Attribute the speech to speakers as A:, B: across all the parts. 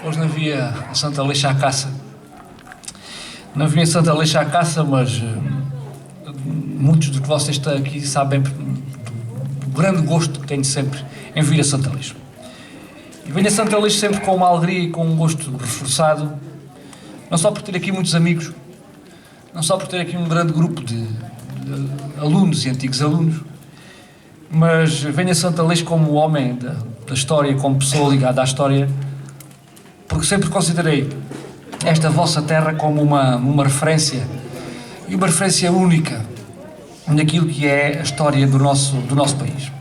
A: Hoje não havia Santa Leixa à caça. Não havia Santa Leixa à caça, mas muitos dos que vocês estão aqui sabem do grande gosto que tenho sempre em vir a Santa Leixa. E venho a Santa Leixa sempre com uma alegria e com um gosto reforçado, não só por ter aqui muitos amigos, não só por ter aqui um grande grupo de alunos e antigos alunos, mas venho a Santa Leixa como homem da história, como pessoa ligada à história, porque sempre considerei esta vossa terra como uma referência, e uma referência única naquilo que é a história do nosso país.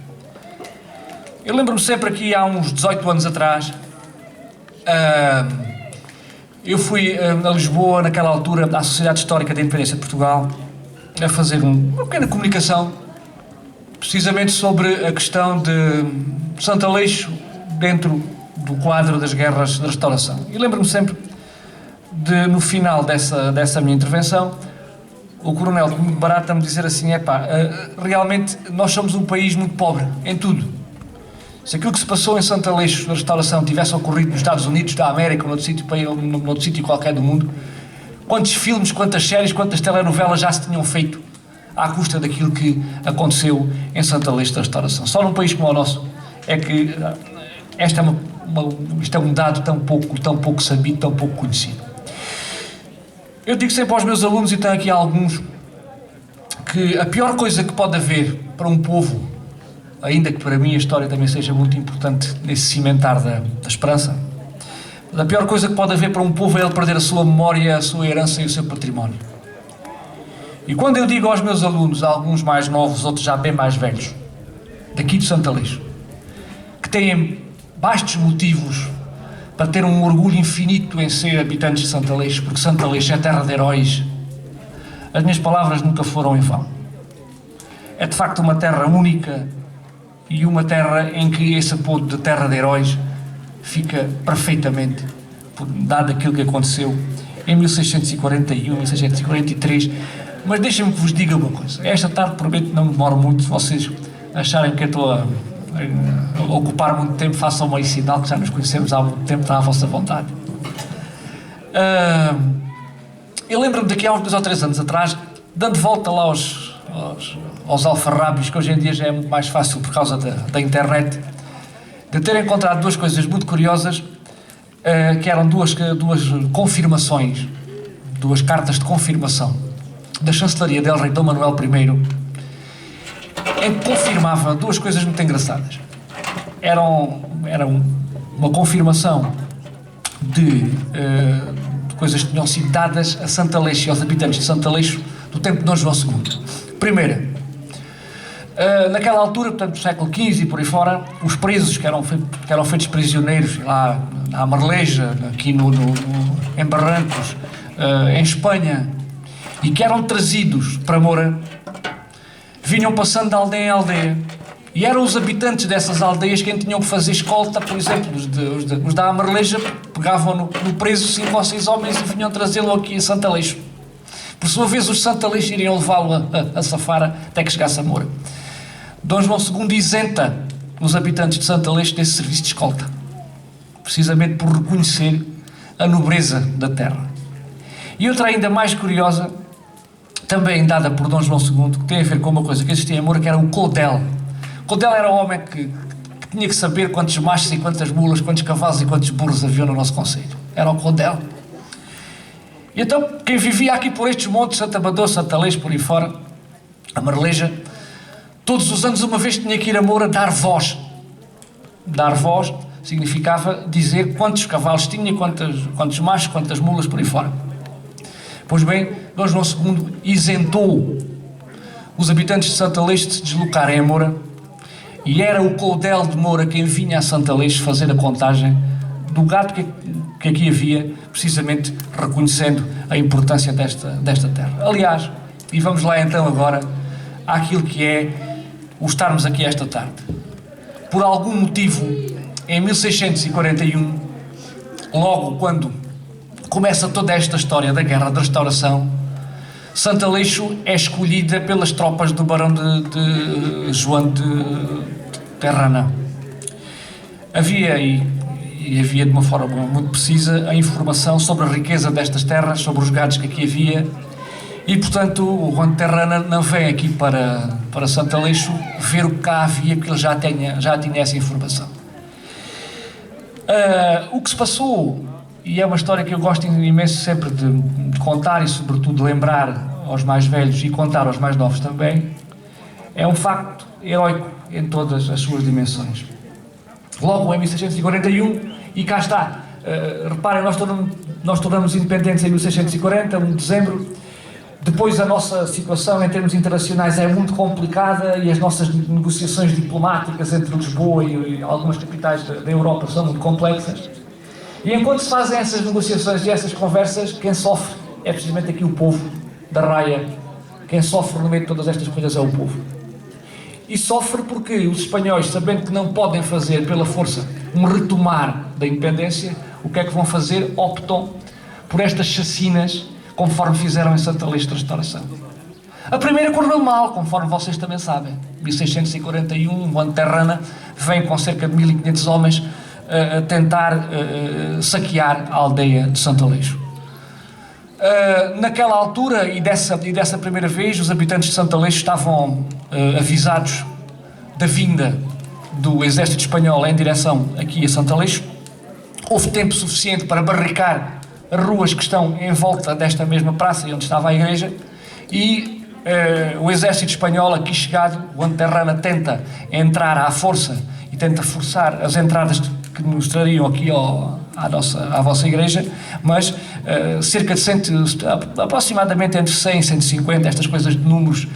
A: Eu lembro-me sempre aqui, há uns 18 anos atrás, eu fui a Lisboa, naquela altura, à Sociedade Histórica da Independência de Portugal, a fazer uma pequena comunicação, precisamente sobre a questão de Santa Leixa dentro do quadro das guerras da restauração. E lembro-me sempre de, no final dessa minha intervenção, o coronel muito barato me dizer assim: realmente nós somos um país muito pobre em tudo. Se aquilo que se passou em Santa Leixa na restauração tivesse ocorrido nos Estados Unidos da América ou noutro sítio qualquer do mundo, quantos filmes, quantas séries, quantas telenovelas já se tinham feito à custa daquilo que aconteceu em Santa Leixa da restauração. Só num país como o nosso é que isto é um dado tão pouco sabido, tão pouco conhecido. Eu digo sempre aos meus alunos, e tenho aqui alguns, que a pior coisa que pode haver para um povo, ainda que para mim a história também seja muito importante nesse cimentar da esperança, mas a pior coisa que pode haver para um povo é ele perder a sua memória, a sua herança e o seu património. E quando eu digo aos meus alunos, alguns mais novos, outros já bem mais velhos, daqui de Santa Leixa, que têm bastos motivos para ter um orgulho infinito em ser habitantes de Santa Leixa, porque Santa Leixa é terra de heróis, as minhas palavras nunca foram em vão. É de facto uma terra única e uma terra em que esse apodo de terra de heróis fica perfeitamente dado aquilo que aconteceu em 1641, 1643. Mas deixem-me que vos diga uma coisa. Esta tarde, prometo, não demoro muito. Se vocês acharem que eu estou a ocupar muito tempo, façam um sinal, que já nos conhecemos há muito tempo, está à vossa vontade. Eu lembro-me daqui a uns 2 ou 3 anos atrás, dando volta lá aos alfarrábios, que hoje em dia já é muito mais fácil por causa da internet, de ter encontrado 2 coisas muito curiosas, que eram duas confirmações, 2 cartas de confirmação da chancelaria del Rei Dom Manuel I, em que confirmava 2 coisas muito engraçadas. Era uma confirmação de coisas que tinham sido dadas a Santa Leixa e aos habitantes de Santa Leixa do tempo de Dom João II. Primeira, naquela altura, portanto, do século XV e por aí fora, os presos que eram feitos prisioneiros lá na Marleja, aqui em Barrancos, em Espanha, e que eram trazidos para Moura, vinham passando de aldeia em aldeia. E eram os habitantes dessas aldeias quem tinham que fazer escolta. Por exemplo, os da Amarleja pegavam no preso 5 ou 6 homens e vinham trazê-lo aqui a Santa Leixa. Por sua vez, os de Santa Leixa iriam levá-lo a Safara até que chegasse a Moura. Dom João II isenta os habitantes de Santa Leixa desse serviço de escolta, precisamente por reconhecer a nobreza da terra. E outra ainda mais curiosa, também dada por Dom João II, que tem a ver com uma coisa que existia em Moura, que era o Codel. O Codel era o homem que tinha que saber quantos machos e quantas mulas, quantos cavalos e quantos burros haviam no nosso concelho. Era o Codel. E então, quem vivia aqui por estes montes, Santa Amador, Santa Leixa, por aí fora, a Marleja, todos os anos, uma vez, tinha que ir a Moura dar voz. Dar voz significava dizer quantos cavalos tinha, quantos machos, quantas mulas, por aí fora. Pois bem, Dom João II isentou os habitantes de Santa Leixa de se deslocarem a Moura, e era o Codel de Moura quem vinha a Santa Leixa fazer a contagem do gado que aqui havia, precisamente reconhecendo a importância desta terra. Aliás, e vamos lá então agora àquilo que é o estarmos aqui esta tarde. Por algum motivo, em 1641, logo quando começa toda esta história da Guerra da Restauração, Santa Leixa é escolhida pelas tropas do Barão de João de Terrana. Havia, e e havia de uma forma muito precisa a informação sobre a riqueza destas terras, sobre os gados que aqui havia, e portanto o Juan de Terrana não vem aqui para Santo Aleixo ver o que cá havia, porque ele já tinha essa informação. O que se passou, e é uma história que eu gosto imenso sempre de contar e sobretudo de lembrar aos mais velhos e contar aos mais novos também, é um facto heroico em todas as suas dimensões. Logo em 1641, e cá está, reparem, nós tornamos independentes em 1640, 1 de dezembro. Depois a nossa situação em termos internacionais é muito complicada e as nossas negociações diplomáticas entre Lisboa e algumas capitais da Europa são muito complexas. E enquanto se fazem essas negociações e essas conversas, quem sofre é precisamente aqui o povo da Raia. Quem sofre no meio de todas estas coisas é o povo. E sofre porque os espanhóis, sabendo que não podem fazer pela força um retomar da independência, o que é que vão fazer? Optam por estas chacinas, conforme fizeram em Santo Aleixo da Restauração. A primeira correu mal, conforme vocês também sabem. Em 1641, Juan de Terrana vem com cerca de 1500 homens a tentar saquear a aldeia de Santo Aleixo. Naquela altura e dessa primeira vez, os habitantes de Santo Aleixo estavam avisados da vinda do exército espanhol em direção aqui a Santo Aleixo. Houve tempo suficiente para barricar as ruas que estão em volta desta mesma praça onde estava a igreja, e o exército espanhol aqui chegado, Juan de Terrana tenta entrar à força e tenta forçar as entradas que nos trariam aqui à vossa igreja, mas cerca de aproximadamente entre 100 e 150, estas coisas de números,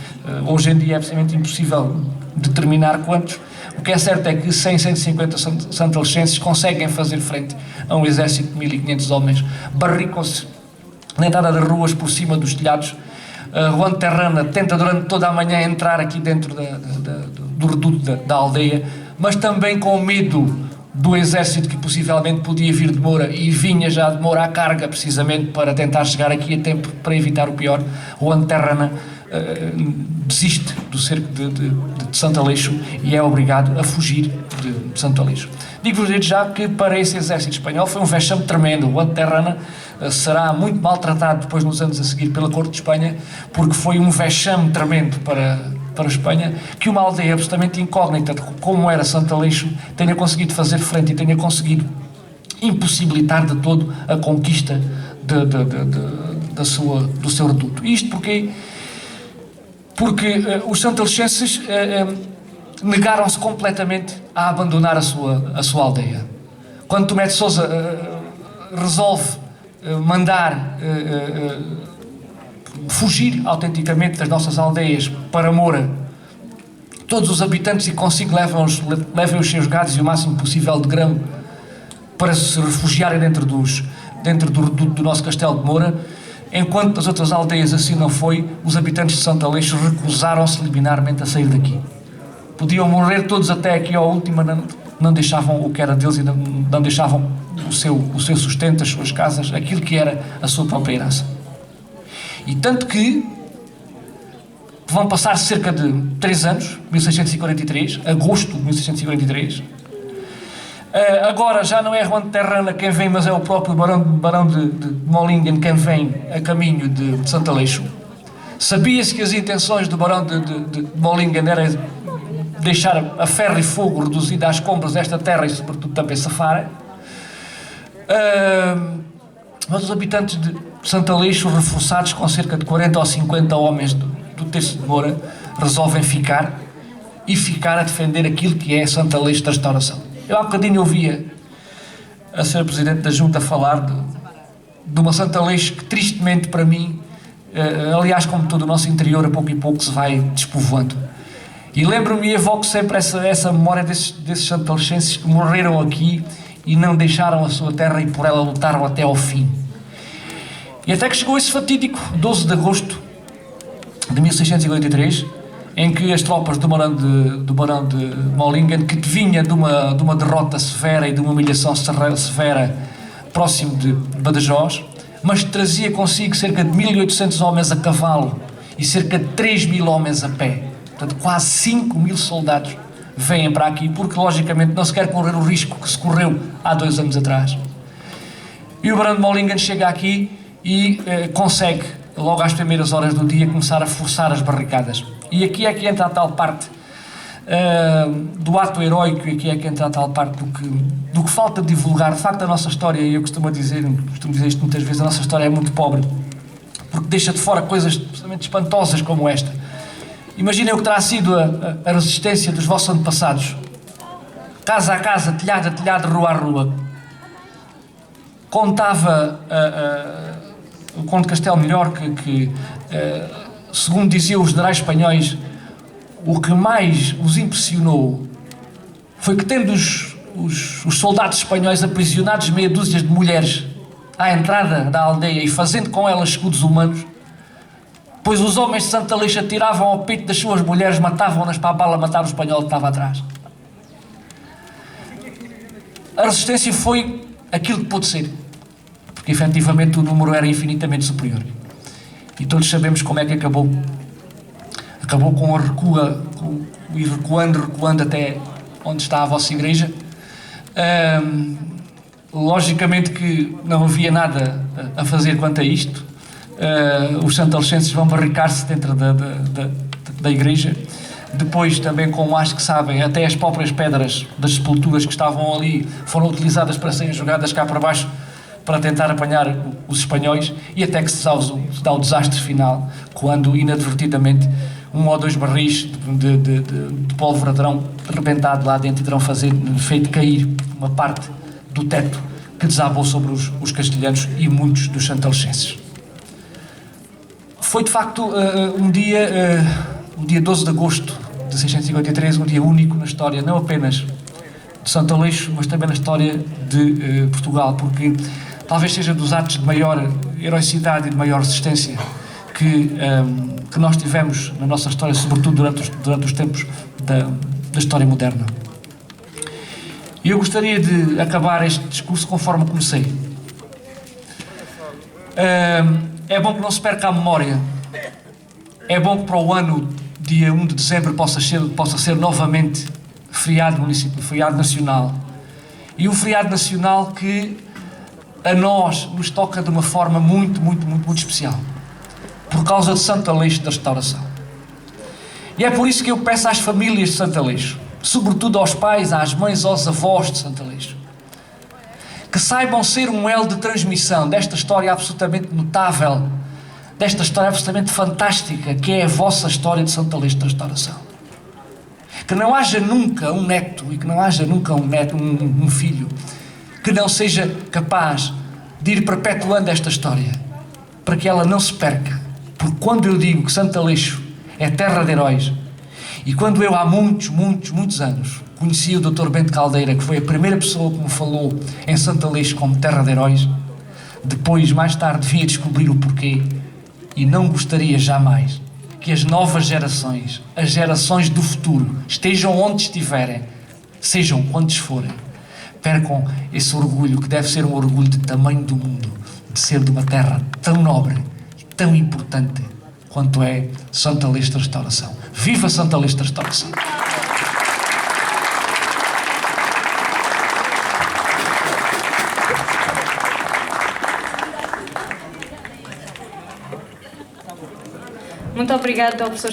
A: hoje em dia é absolutamente impossível determinar quantos. O que é certo é que 100, 150 santalexenses conseguem fazer frente a um exército de 1500 homens, barricam-se na entrada das ruas por cima dos telhados. Juan de Terrana tenta durante toda a manhã entrar aqui dentro do reduto da aldeia, mas também com medo do exército que possivelmente podia vir de Moura, e vinha já de Moura à carga precisamente para tentar chegar aqui a tempo para evitar o pior. Juan de Terrana desiste do cerco de Santo Aleixo e é obrigado a fugir de Santo Aleixo. Digo-vos desde já que para esse exército espanhol foi um vexame tremendo. Juan de Terrana será muito maltratado depois nos anos a seguir pela corte de Espanha, porque foi um vexame tremendo para a Espanha que uma aldeia absolutamente incógnita como era Santo Aleixo tenha conseguido fazer frente e tenha conseguido impossibilitar de todo a conquista do seu reduto. Isto porque os santalexenses negaram-se completamente a abandonar a sua aldeia. Quando Tomé de Sousa resolve mandar fugir autenticamente das nossas aldeias para Moura, todos os habitantes e consigo levem os seus gados e o máximo possível de grão para se refugiarem dentro do reduto do nosso castelo de Moura. Enquanto nas outras aldeias assim não foi, os habitantes de Santo Aleixo recusaram-se liminarmente a sair daqui. Podiam morrer todos até aqui ao último, não deixavam o que era deles e não deixavam o seu sustento, as suas casas, aquilo que era a sua própria herança. E tanto que vão passar cerca de 3 anos, 1643, agosto de 1643, agora já não é Juan de Terrana quem vem, mas é o próprio Barão de Molingen quem vem a caminho de Santo Aleixo. Sabia-se que as intenções do Barão de Molingen era deixar a ferro e fogo reduzida às compras desta terra e sobretudo também safar. Mas os habitantes de Santo Aleixo, reforçados com cerca de 40 ou 50 homens do Terço de Moura, resolvem ficar a defender aquilo que é Santo Aleixo da Restauração. Eu há bocadinho ouvia a Sra. Presidente da Junta falar de uma Santo Aleixo que tristemente para mim, aliás como todo o nosso interior, a pouco e pouco se vai despovoando. E lembro-me e evoco sempre essa memória desses santalexenses que morreram aqui e não deixaram a sua terra e por ela lutaram até ao fim. E até que chegou esse fatídico 12 de agosto de 1643, em que as tropas do Barão de Molingen, que vinha de uma derrota severa e de uma humilhação severa próximo de Badajoz, mas trazia consigo cerca de 1800 homens a cavalo e cerca de 3000 homens a pé. Portanto, quase 5000 soldados vêm para aqui, porque logicamente não se quer correr o risco que se correu há 2 anos atrás. E o Brando Molingen chega aqui e consegue, logo às primeiras horas do dia, começar a forçar as barricadas. E aqui é que entra a tal parte do ato heroico, e aqui é que entra a tal parte do que falta divulgar. De facto, a nossa história, e eu costumo dizer isto muitas vezes, a nossa história é muito pobre, porque deixa de fora coisas absolutamente espantosas como esta. Imaginem o que terá sido a resistência dos vossos antepassados. Casa a casa, telhado a telhado, rua a rua. Contava o Conde Castelo Melhor que segundo diziam os generais espanhóis, o que mais os impressionou foi que, tendo os soldados espanhóis aprisionados meia dúzia de mulheres à entrada da aldeia e fazendo com elas escudos humanos, pois os homens de Santa Lixa tiravam ao peito das suas mulheres, matavam-nas para a bala matar o espanhol que estava atrás. A resistência foi aquilo que pôde ser, porque efetivamente o número era infinitamente superior. E todos sabemos como é que acabou. Acabou com a recua, e recuando até onde está a vossa igreja. Logicamente que não havia nada a fazer quanto a isto. Os santalexenses vão barricar-se dentro da igreja. Depois, também, como acho que sabem, até as próprias pedras das sepulturas que estavam ali foram utilizadas para serem jogadas cá para baixo para tentar apanhar os espanhóis, e até que se dá o desastre final, quando inadvertidamente 1 ou 2 barris de pólvora terão rebentado lá dentro e terão feito cair uma parte do teto que desabou sobre os castelhanos e muitos dos santalexenses. Foi de facto um dia 12 de agosto de 653, um dia único na história, não apenas de Santo Aleixo, mas também na história de Portugal, porque talvez seja dos atos de maior heroicidade e de maior resistência que nós tivemos na nossa história, sobretudo durante os tempos da história moderna. E eu gostaria de acabar este discurso conforme comecei. É bom que não se perca a memória. É bom que para o ano, dia 1 de dezembro, possa ser novamente feriado municipal, feriado nacional. E um feriado nacional que a nós nos toca de uma forma muito, muito, muito, muito especial, por causa de Santo Aleixo da Restauração. E é por isso que eu peço às famílias de Santo Aleixo, sobretudo aos pais, às mães, aos avós de Santo Aleixo, que saibam ser um elo de transmissão desta história absolutamente notável, desta história absolutamente fantástica, que é a vossa história de Santo Aleixo da Restauração. Que não haja nunca um neto, e que não haja nunca um filho, que não seja capaz de ir perpetuando esta história, para que ela não se perca. Porque quando eu digo que Santo Aleixo é terra de heróis, e quando eu há muitos, muitos, muitos anos conheci o Dr. Bento Caldeira, que foi a primeira pessoa que me falou em Santo Aleixo como terra de heróis, depois, mais tarde, vim a descobrir o porquê, e não gostaria jamais que as novas gerações, as gerações do futuro, estejam onde estiverem, sejam quantos forem, percam esse orgulho, que deve ser um orgulho de tamanho do mundo, de ser de uma terra tão nobre e tão importante quanto é Santo Aleixo da Restauração. Viva Santo Aleixo da Restauração!
B: Muito obrigada ao professor